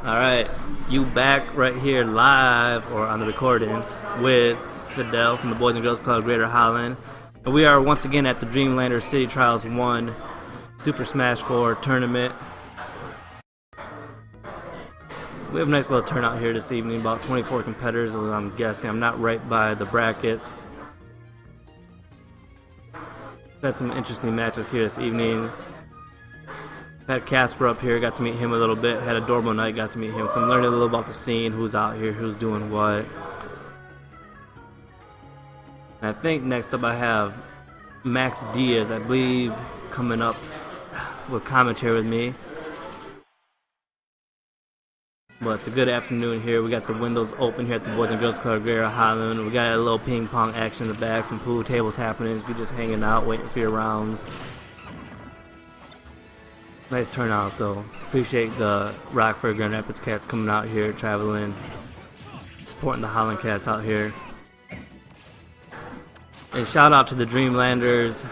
Alright, you back right here live or on the recording with Fidel from the Boys and Girls Club Greater Holland. And we are once again at the Dreamlander City Trials 1 Super Smash 4 tournament. We have a nice little turnout here this evening, about 24 competitors, I'm guessing. I'm not right by the brackets. Had some interesting matches here this evening. Had Kasper up here, got to meet him a little bit. Had Adorable Night, got to meet him. So I'm learning a little about the scene, who's out here, who's doing what. And I think next up I have Max Diaz, I believe, coming up with commentary with me. But it's a good afternoon here. We got the windows open here at the Boys and Girls Club Greater Holland. We got a little ping pong action in the back, some pool tables happening. You're just hanging out, waiting for your rounds. Nice turnout though. Appreciate the Rockford Grand Rapids Cats coming out here, traveling, supporting the Holland Cats out here. And shout out to the Dreamlanders,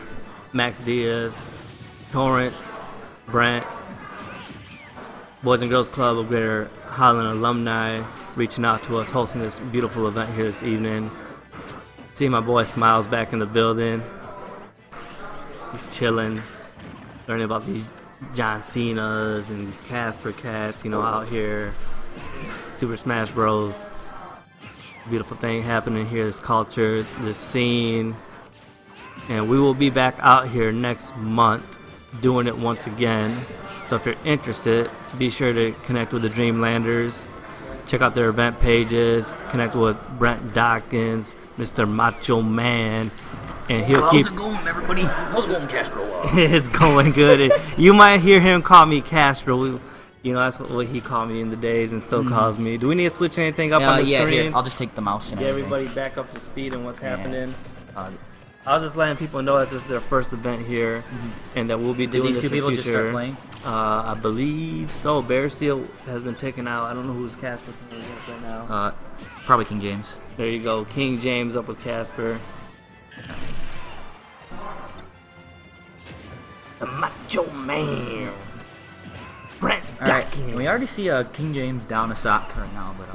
Max Diaz, Torrance, Brent, Boys and Girls Club of Greater Holland alumni reaching out to us, hosting this beautiful event here this evening. See my boy Smiles back in the building. He's chilling, learning about these John Cena's and these Kasper Cats, you know, out here. Super Smash Bros. Beautiful thing happening here, this culture, this scene. And we will be back out here next month doing it once again. So if you're interested, be sure to connect with the Dreamlanders. Check out their event pages. Connect with Brent Dawkins, Mr. Macho Man. And he'll keep. How's it going, everybody? How's it going, Kasper? It's going good. You might hear him call me Kasper. You know, that's what he called me in the days and still calls me. Do we need to switch anything up on the screen? Here, I'll just take the mouse and get everybody back up to speed on what's happening. I was just letting people know that this is their first event here, and that we'll be doing this in the future. Did these two people just start playing? I believe so. Bear Seal has been taken out. I don't know who's Kasper against right now. Probably King James. There you go. King James up with Kasper. The Macho Man. Brent Dawkins. We already see King James down a sock right now, but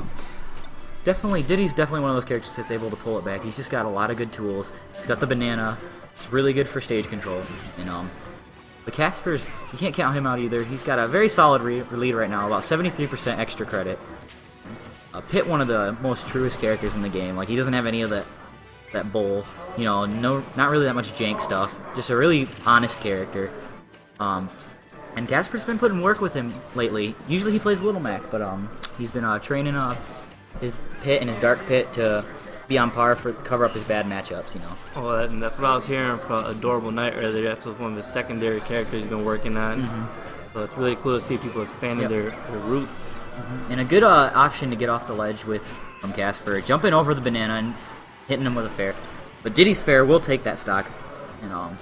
definitely, Diddy's definitely one of those characters that's able to pull it back. He's just got a lot of good tools. He's got the banana. It's really good for stage control. And the Kasper's, you can't count him out either. He's got a very solid lead right now, about 73% extra credit. Pitt, one of the most truest characters in the game. Like, he doesn't have any of that bull, you know, not really that much jank stuff. Just a really honest character. And Kasper's been putting work with him lately. Usually he plays Little Mac, but he's been training his Pit and his Dark Pit to be on par for cover up his bad matchups, you know. Oh, and that's what I was hearing from Adorable Night earlier. That's one of the secondary characters he's been working on. So it's really cool to see people expanding their roots. And a good option to get off the ledge from Kasper, jumping over the banana and hitting him with a fair. But Diddy's fair will take that stock. And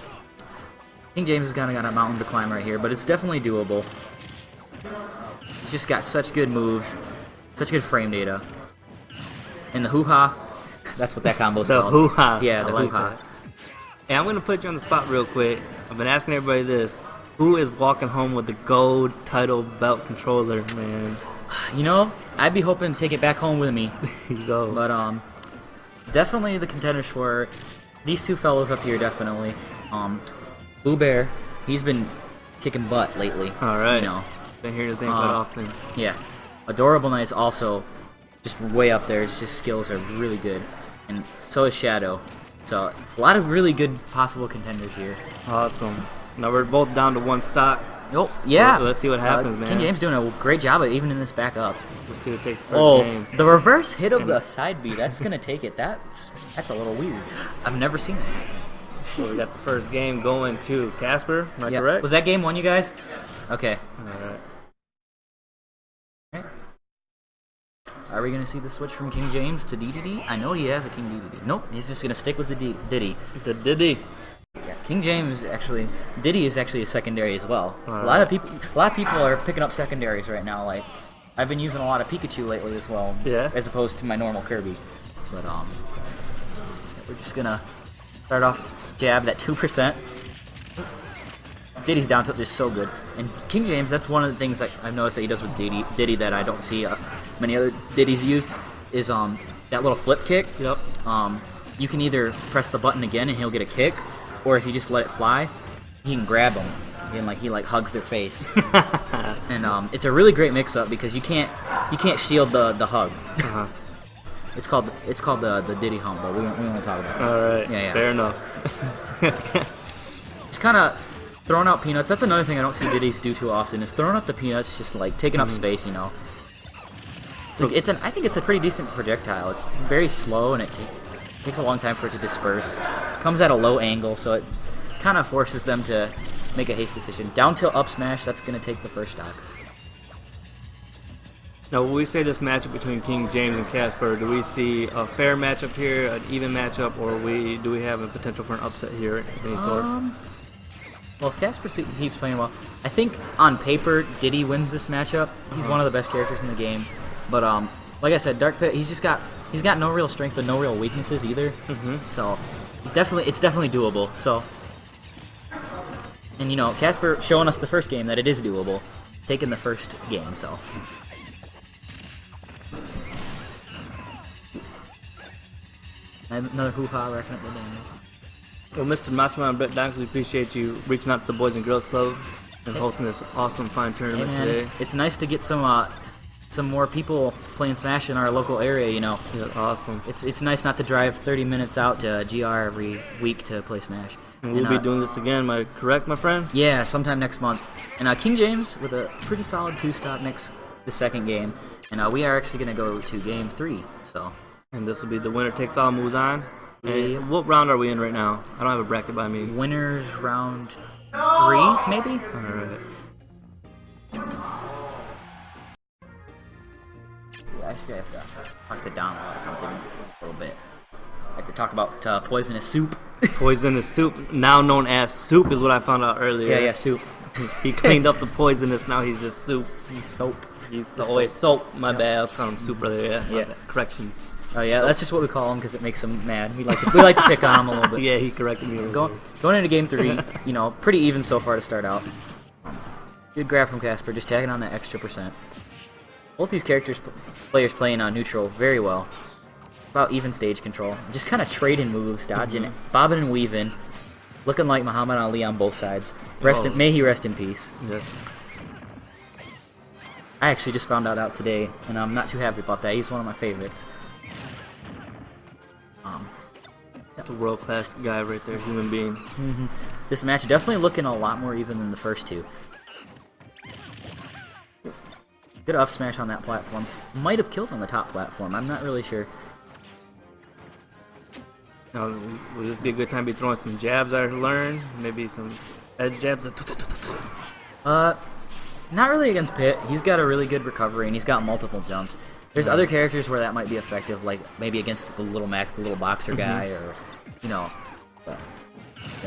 King James has kind of got a mountain to climb right here, but it's definitely doable. He's just got such good moves, such good frame data. And the hoo-ha, that's what that combo's called. The hoo-ha. Yeah, the hoo-ha. Hey, I'm going to put you on the spot real quick. I've been asking everybody this. Who is walking home with the gold title belt controller, man? You know, I'd be hoping to take it back home with me. There you go. But definitely the contenders for these two fellows up here, definitely. Boo Bear, he's been kicking butt lately. All right. You know. Been hearing his name quite often. Yeah. Adorable Knight's also just way up there. His just skills are really good. And so is Shadow. So a lot of really good possible contenders here. Awesome. Now we're both down to one stock. Oh, yeah. So let's see what happens, man. King James doing a great job of even in this back up. Let's see who takes the first game. The reverse hit of the side B. That's going to take it. That's a little weird. I've never seen that. So we got the first game going to Kasper. Am I correct? Was that game one, you guys? Okay. All right. Are we going to see the switch from King James to DDD? I know he has a King DDD. Nope, he's just going to stick with the Diddy. The Diddy. Yeah, King James Diddy is actually a secondary as well. A lot of people are picking up secondaries right now. Like, I've been using a lot of Pikachu lately as well. Yeah. As opposed to my normal Kirby. But we're just going to start off jab that 2%. Diddy's down tilt just so good. And King James, that's one of the things that I've noticed that he does with Diddy that I don't see many other Diddies use, is that little flip kick. Yep. You can either press the button again and he'll get a kick, or if you just let it fly, he can grab them and he hugs their face. And it's a really great mix-up because you can't shield the hug. Uh-huh. It's called the Diddy hump, but we won't talk about it. All right. Yeah. Fair enough. Just kind of throwing out peanuts. That's another thing I don't see Diddy's do too often, is throwing out the peanuts, just taking up space, I think it's a pretty decent projectile. It's very slow, and it takes a long time for it to disperse. Comes at a low angle, so it kind of forces them to make a haste decision. Down tilt up smash, that's going to take the first stock. Now, when we say this matchup between King James and Kasper, do we see a fair matchup here, an even matchup, or do we have a potential for an upset here of any sort? Well, if Kasper keeps playing well, I think on paper Diddy wins this matchup. He's one of the best characters in the game, but like I said, Dark Pit, he's got no real strengths but no real weaknesses either. So it's definitely doable. So, and Kasper showing us the first game that it is doable, taking the first game. So. Another hoo-ha racking up the damage. Well, Mr. Machoman Brett Donks, we appreciate you reaching out to the Boys and Girls Club and hosting this awesome, fine tournament today. It's nice to get some more people playing Smash in our local area, Yeah, awesome. It's nice not to drive 30 minutes out to GR every week to play Smash. And we'll be doing this again, am I correct, my friend? Yeah, sometime next month. And King James with a pretty solid 2-stop the second game. And we are actually going to go to Game 3, so... And this will be the winner takes all, moves on. And what round are we in right now? I don't have a bracket by me. Winners round 3, maybe? Alright. Yeah, actually I have to mark the download or something a little bit. I have to talk about poisonous soup. Poisonous soup, now known as soup, is what I found out earlier. Yeah, soup. He cleaned up the poisonous, now he's just soup. He's soap. Soap. My bad, I was calling him soup earlier. Yeah. Corrections. Oh yeah, that's just what we call him because it makes him mad. We like to pick on him a little bit. Yeah, he corrected me. Going into Game 3, pretty even so far to start out. Good grab from Kasper, just tagging on that extra %. Both these players playing on neutral very well. About even stage control. Just kind of trading moves, dodging it, bobbing and weaving, looking like Muhammad Ali on both sides. May he rest in peace. Yes. I actually just found out today, and I'm not too happy about that. He's one of my favorites. That's a world-class guy right there, human being. This match definitely looking a lot more even than the first two. Good up smash on that platform. Might have killed on the top platform. I'm not really sure. Now, will this be a good time to be throwing some jabs I learned? Maybe some edge jabs? Not really against Pit. He's got a really good recovery, and he's got multiple jumps. There's other characters where that might be effective, like maybe against the little Mac, the little boxer guy, or,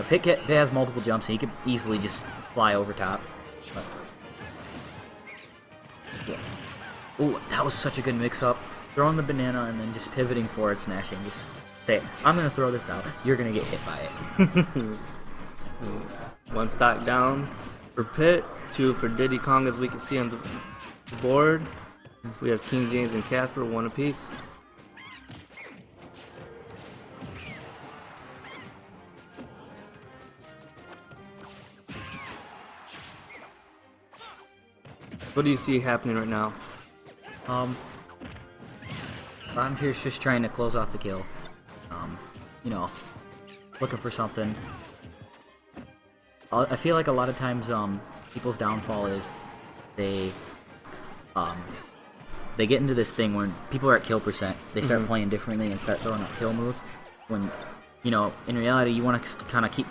Pit has multiple jumps, and he could easily just fly over top. But, yeah. Ooh, that was such a good mix-up. Throwing the banana and then just pivoting forward, smashing. Just say, I'm going to throw this out. You're going to get hit by it. One stock down for Pit, 2 for Diddy Kong, as we can see on the board. We have King James and Kasper, 1 apiece. What do you see happening right now? I'm here just trying to close off the kill. Looking for something. I feel like a lot of times people's downfall is they get into this thing when people are at kill percent, they start playing differently and start throwing out kill moves. When, in reality, you want to kind of keep,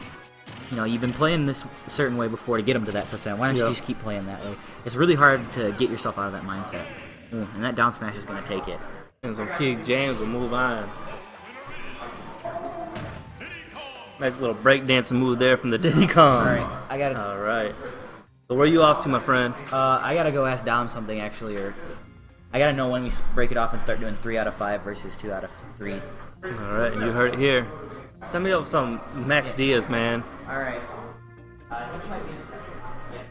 you've been playing this a certain way before to get them to that percent. Why don't you just keep playing that way? It's really hard to get yourself out of that mindset. And that down smash is going to take it. And so King James will move on. Nice little breakdancing move there from the Diddy Kong. Alright, I got it. Alright. So where are you off to, my friend? I gotta go ask Dom something, actually, or I gotta know when we break it off and start doing 3 out of 5 versus 2 out of 3. Alright, you heard it here. Send me up some Max Diaz, man. Alright. I think you might be in a second. Yeah.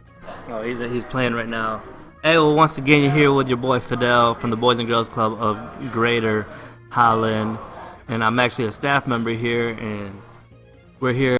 Oh, he's playing right now. Hey, well, once again, you're here with your boy Fidel from the Boys and Girls Club of Greater Holland, and I'm actually a staff member here, and we're here